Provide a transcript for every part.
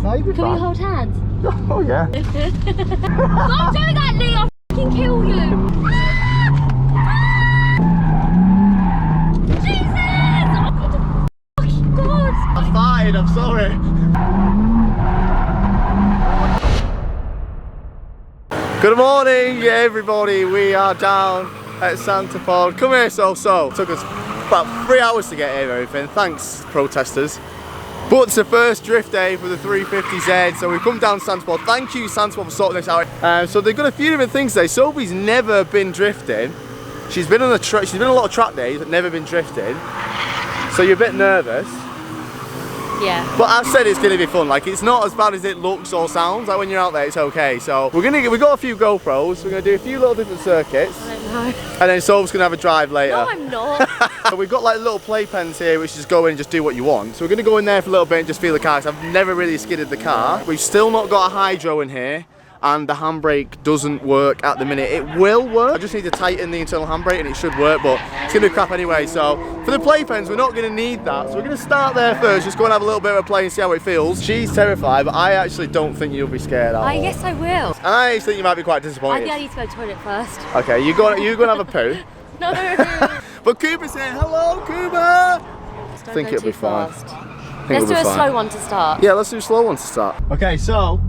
No, you'll be Can fine. we hold hands? Oh yeah. Don't do that, Lee! I'll f***ing kill you! Jesus! Oh fucking God! I farted, I'm sorry. Good morning, everybody. We are down at Santa Pod. Come here, So. Took us about 3 hours to get here, everything. Thanks, protesters. But it's the first drift day for the 350Z, so we've come down to Santa Pod. Thank you, Santa Pod, for sorting this out. So they've got a few different things today. Sophie's never been drifting. She's been on a lot of track days, but never been drifting. So you're a bit nervous. Yeah. But I've said it's going to be fun. Like, it's not as bad as it looks or sounds. Like, when you're out there, it's okay. So we've got a few GoPros. We're going to do a few little different circuits. I don't know. And then Sophie's going to have a drive later. No, I'm not. So we've got like little playpens here, which just go in and just do what you want. So we're going to go in there for a little bit and just feel the car. I've never really skidded the car. We've still not got a hydro in here. And the handbrake doesn't work at the minute. It will work. I just need to tighten the internal handbrake and it should work, but it's gonna be crap anyway. So for the playpens, we're not gonna need that. So we're gonna start there first, just go and have a little bit of a play and see how it feels. She's terrified, but I actually don't think you'll be scared at all. Yes, I will. And I actually think you might be quite disappointed. I need to go to the toilet first. Okay, you're gonna have a poo. No. But Cooper's saying, hello, Cooper! Just I think it'll be fine. Let's do a slow one to start. Yeah, let's do a slow one to start. Okay, so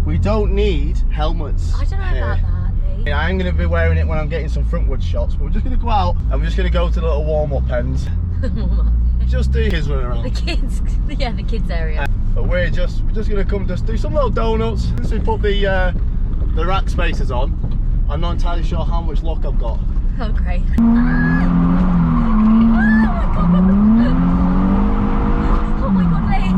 we don't need helmets. I don't know here. about that, Lee. I'm going to be wearing it when I'm getting some frontward shots, but we're just going to go out and we're just going to go to the little warm-up pens. Just do kids running around. The kids, yeah, the kids area. But we're just going to come just do some little donuts. Since we put the rack spacers on, I'm not entirely sure how much lock I've got. Oh, great. Oh my God, Lee.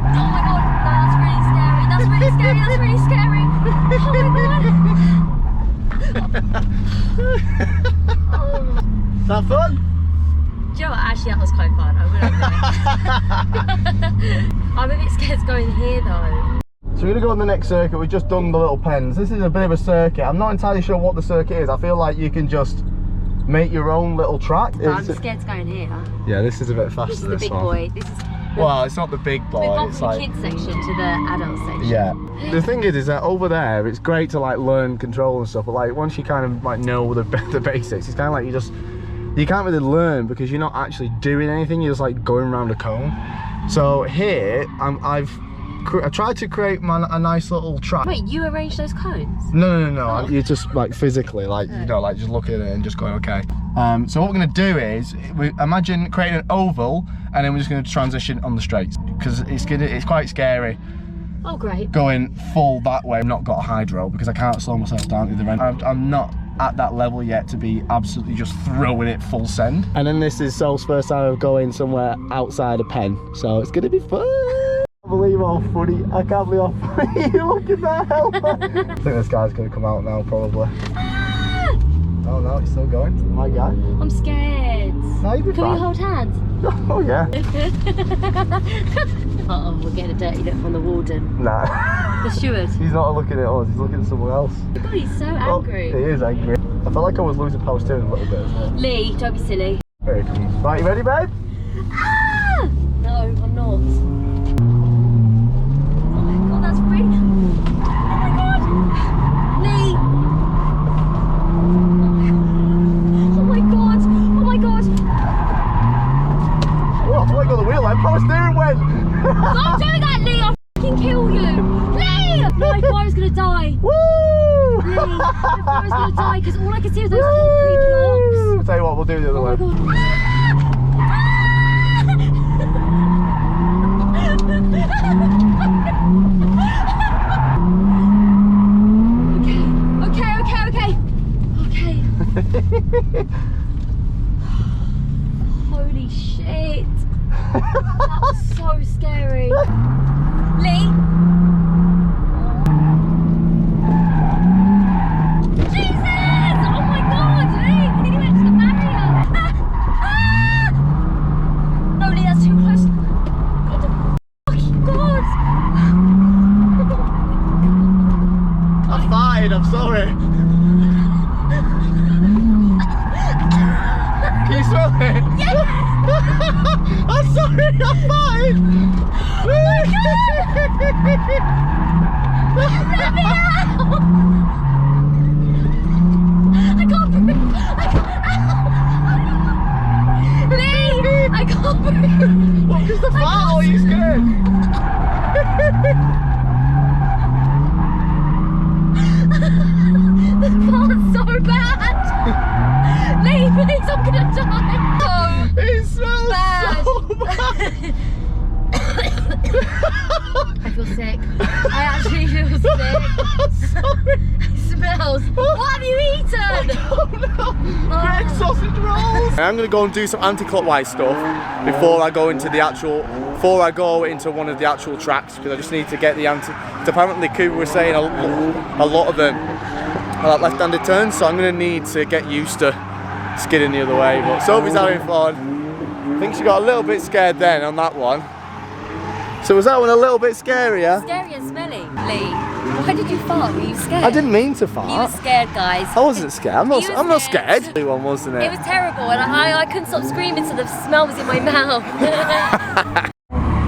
Oh my God, no, that's really scary. That's really scary. That's really scary. Oh my God. Is that fun? Do you know what? Actually, that was quite fun. I will admit. I'm a bit scared to go in here though. So we're going to go on the next circuit. We've just done the little pens. This is a bit of a circuit. I'm not entirely sure what the circuit is. I feel like you can just make your own little track. I'm scared to go in here. Yeah, this is a bit faster. This is the big boy. This is Well, it's not the big boy. We've gone It's from like the kids section to the adult section. Yeah. The thing is that over there, it's great to like learn control and stuff. But like once you kind of like know the basics, it's kind of like you can't really learn because you're not actually doing anything. You're just like going around a cone. So here, I tried to create a nice little track. Wait, you arranged those cones? No. Oh. You're just like physically, like you know, like just looking at it and just going okay. So what we're gonna do is we imagine creating an oval, and then we're just gonna transition on the straights because it's quite scary. Oh great. Going full that way. I've not got a hydro because I can't slow myself down to the end. I'm not at that level yet to be absolutely just throwing it full send. And then this is Sol's first time of going somewhere outside a pen, so it's gonna be fun. I can't believe how funny. I can't believe how funny you look at that helmet. I think this guy's gonna come out now probably. Ah! Oh no, he's still going. My guy. I'm scared. No, you'll be Can fine. we hold hands? Oh yeah. Uh-oh, we're getting a dirty look from the warden. Nah. The steward. He's not looking at us, he's looking at someone else. God, he's so angry. Oh, he is angry. I felt like I was losing power steering a little bit as well. Lee, don't be silly. Here he comes. Right, you ready, babe? Ah! No, I'm not. Oh my God, that's really... Oh my God! Lee! Oh my God! Oh my God! Oh, I got the wheel, power steering went! Don't do that, Lee! I'll f***ing kill you! Lee! My fire's gonna die! Woo! Lee, my fire's gonna die because all I can see is those concrete blocks! I'll tell you what, we'll do the other Oh my way. God! Okay. Holy shit! That was so scary. Lee! Jesus! Oh my God! Lee! We need to get to the barrier! No, Lee, that's too close. God, the fucking God! I farted, I'm sorry. Can you smell it? Yeah! I'm sorry. You're fine! Oh my God! Let me out! I can't breathe! Lee! I can't breathe! What, because the fat, or are you scared? The fart's so bad! Lee, please, I'm gonna die! Oh, It smells bad. so bad! I feel sick. I actually feel sick. Sorry. It smells. What have you eaten? Oh no! Greg sausage rolls! I'm gonna go and do some anti-clockwise stuff before I go into one of the actual tracks, because I just need to get the apparently Cooper was saying a lot of them are like left-handed turns, so I'm gonna need to get used to skidding the other way. But Sophie's having fun. I think she got a little bit scared then on that one. So was that one a little bit scarier? Scary and smelly. Lee, why did you fart? Were you scared? I didn't mean to fart. He was scared, guys. I wasn't scared. I'm not scared. One, wasn't it? It was terrible, and I couldn't stop screaming, so the smell was in my mouth.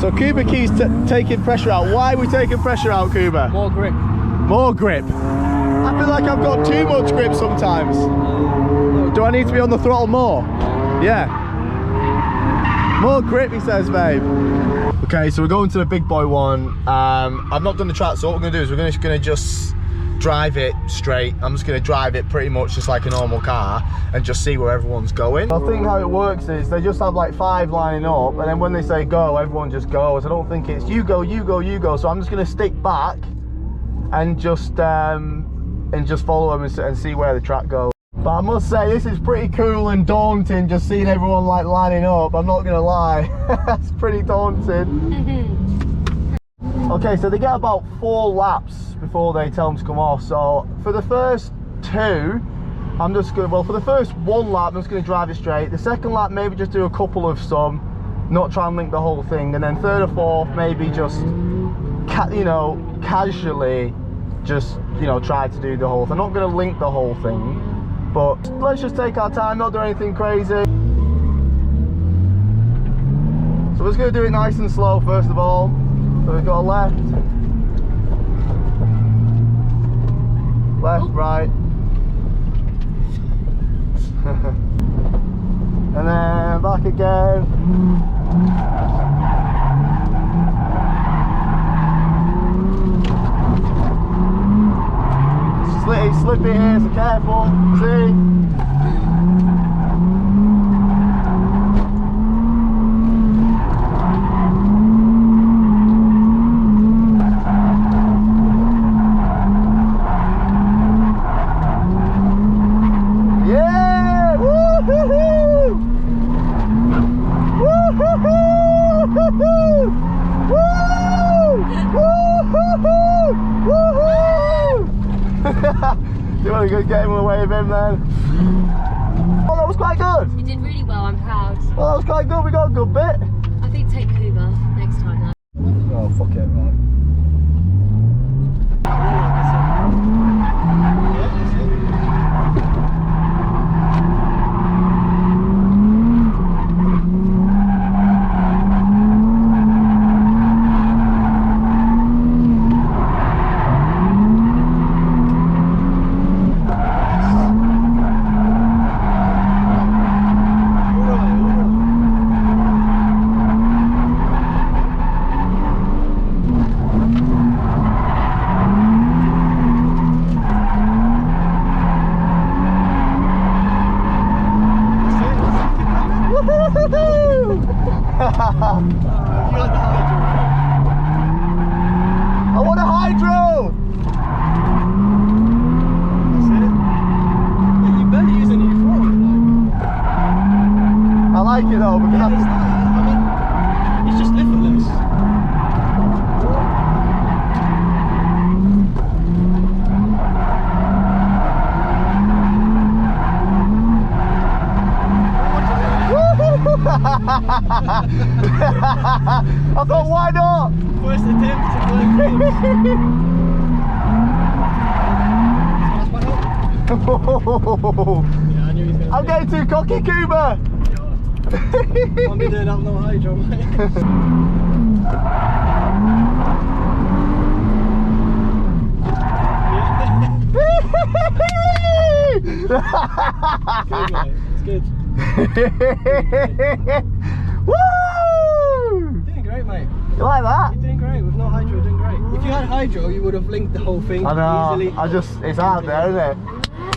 So Cuba keeps taking pressure out. Why are we taking pressure out, Cuba? More grip. More grip. I feel like I've got too much grip sometimes. Do I need to be on the throttle more? Yeah. More grip, he says, babe. Okay, so we're going to the big boy one. I've not done the track, so what we're going to do is we're going to just drive it straight. I'm just going to drive it pretty much just like a normal car and just see where everyone's going. I think how it works is they just have like 5 lining up, and then when they say go, everyone just goes. I don't think it's you go, you go, you go. So I'm just going to stick back and just follow them and see where the track goes. But I must say, this is pretty cool and daunting, just seeing everyone like lining up. I'm not gonna lie, that's pretty daunting. Okay, so they get about 4 laps before they tell them to come off. So for the first 2, I'm just gonna, well, for the first 1 lap, I'm just gonna drive it straight. The second lap, maybe just do a couple of some, not try and link the whole thing. And then 3rd or 4th, maybe just, casually, just, try to do the whole thing. I'm not gonna link the whole thing. But let's just take our time, not do anything crazy. So we're just going to do it nice and slow first of all. So we've got a left, right, and then back again. It's slippy here, so careful. See? Yeah! Woo-hoo-hoo! Woo-hoo-hoo! Woo-hoo-hoo! Woo-hoo! You want to get him away with him then? Oh, that was quite good. You did really well, I'm proud. Well, that was quite good. We got a good bit. I think take Cuba next time though. Oh, fuck it, right. I want a hydro! That's it. You better use a new phone. I like it though, because I mean, it's just effortless. I thought, why not? First attempt to play games. I'm getting too cocky, Cuba. I'll be doing up no hydro, mate. Good, mate. It's good. Woo! Doing great, mate. You like that? You're doing great. With no hydro, you're doing great. If you had hydro, you would have linked the whole thing I know. easily. It's hard there, isn't it?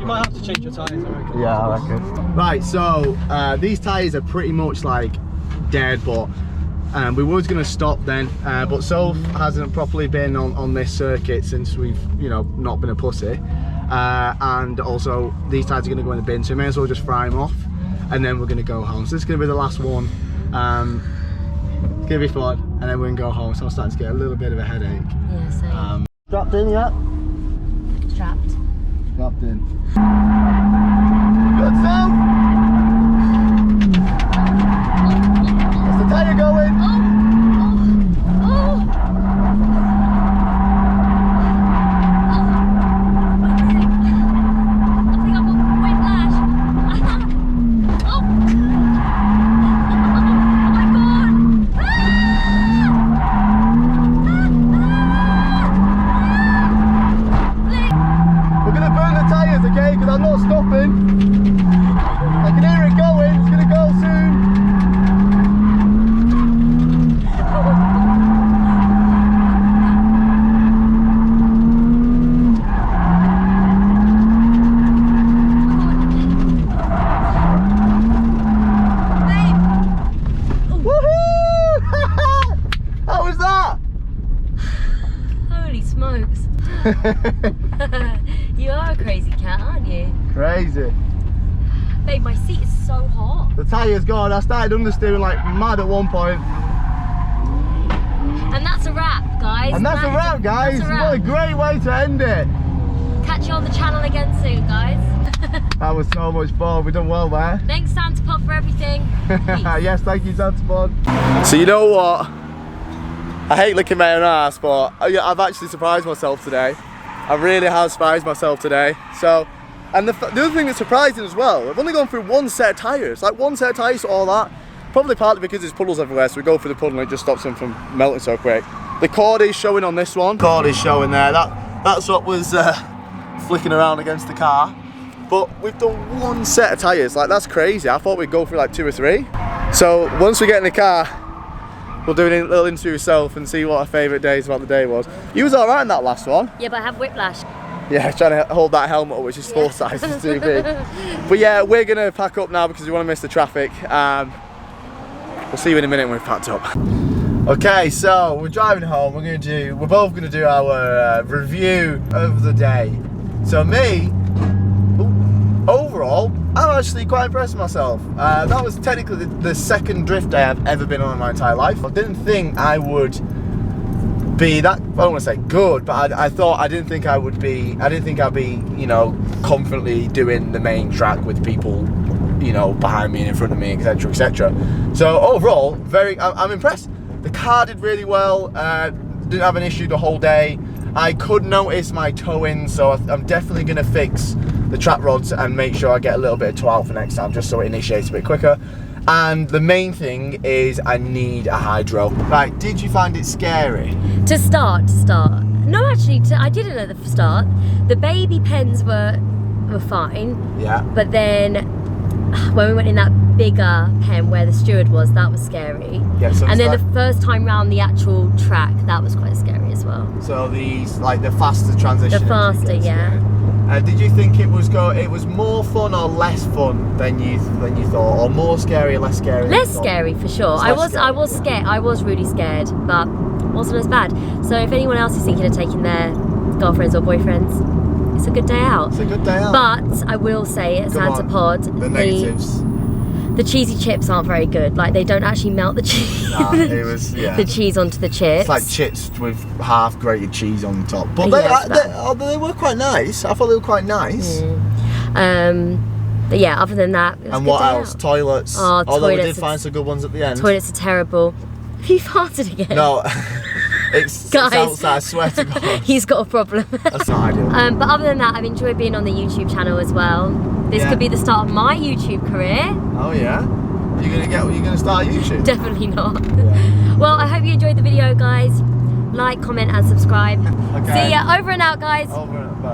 You might have to change your tyres, I reckon. Yeah, I reckon. Right, so these tyres are pretty much like dead, but we was going to stop then, but Soph hasn't properly been on this circuit since we've, you know, not been a pussy. And also these tyres are going to go in the bin, so we may as well just fry them off and then we're going to go home. So this is going to be the last one. It's going to be fun and then we're going to go home, so I'm starting to get a little bit of a headache. Yeah, same. Strapped in yet? Strapped. Strapped in. Good, Soph! Is the tyre going? You are a crazy cat, aren't you? Crazy. Babe, my seat is so hot. The tyre's gone. I started understeering like mad at one point. And that's a wrap, guys. And that's a wrap, guys. What a great way to end it. Catch you on the channel again soon, guys. That was so much fun. We've done well there. Thanks, Santa Pod, for everything. Yes, thank you, Santa Pod. So you know what? I hate licking my own ass, but I've actually surprised myself today. I really have surprised myself today. So, and the other thing that's surprising as well, I've only gone through one set of tyres, like one set of tyres, all that. Probably partly because there's puddles everywhere, so we go through the puddle and it just stops them from melting so quick. The cord is showing on this one. Cord is showing there. That's what was flicking around against the car. But we've done one set of tyres, like that's crazy. I thought we'd go through like 2 or 3. So once we get in the car, we'll do a little interview yourself and see what our favourite days about the day was. You was alright in that last one. Yeah, but I have whiplash. Yeah, trying to hold that helmet up, which is 4 sizes too big. But yeah, we're going to pack up now because we want to miss the traffic. We'll see you in a minute when we've packed up. Okay, so we're driving home. We're both going to do our review of the day. So me, overall, I'm actually quite impressed with myself. That was technically the second drift day I've ever been on in my entire life. I didn't think I would be that, I don't want to say good, but I didn't think I'd be, you know, confidently doing the main track with people, you know, behind me and in front of me, etc, etc. So overall, I'm impressed. The car did really well, didn't have an issue the whole day. I could notice my toe-in, so I'm definitely going to fix the trap rods and make sure I get a little bit of toe out for next time, just so it initiates a bit quicker. And the main thing is I need a hydro. Right, did you find it scary? To start. No, actually, I didn't at the start. The baby pens were fine. Yeah. But then when we went in that bigger pen where the steward was, that was scary. Yeah, so and then the first time round the actual track, that was quite scary as well. So these, like the faster transition. The faster, yeah. Did you think it was more fun or less fun than you thought, or more scary or less scary? Less scary for sure. I was scared. I was really scared, but wasn't as bad. So if anyone else is thinking of taking their girlfriends or boyfriends, it's a good day out. It's a good day out. But I will say at Santa Pod, the negatives. The cheesy chips aren't very good. Like, they don't actually melt the cheese. Nah, it was, yeah. The cheese onto the chips. It's like chips with half grated cheese on top. But they were quite nice. I thought they were quite nice. But yeah, other than that, it was and a good what day else? out. Toilets. Oh, although toilets, we did find some good ones at the end. Toilets are terrible. Have you farted again? No. It's outside, I swear to God. He's got a problem. That's not ideal. But other than that, I've enjoyed being on the YouTube channel as well. This could be the start of my YouTube career. Oh yeah? You're gonna start YouTube? Definitely not. Well, I hope you enjoyed the video, guys. Like, comment, and subscribe. Okay. See ya. Over and out, guys. Over and out.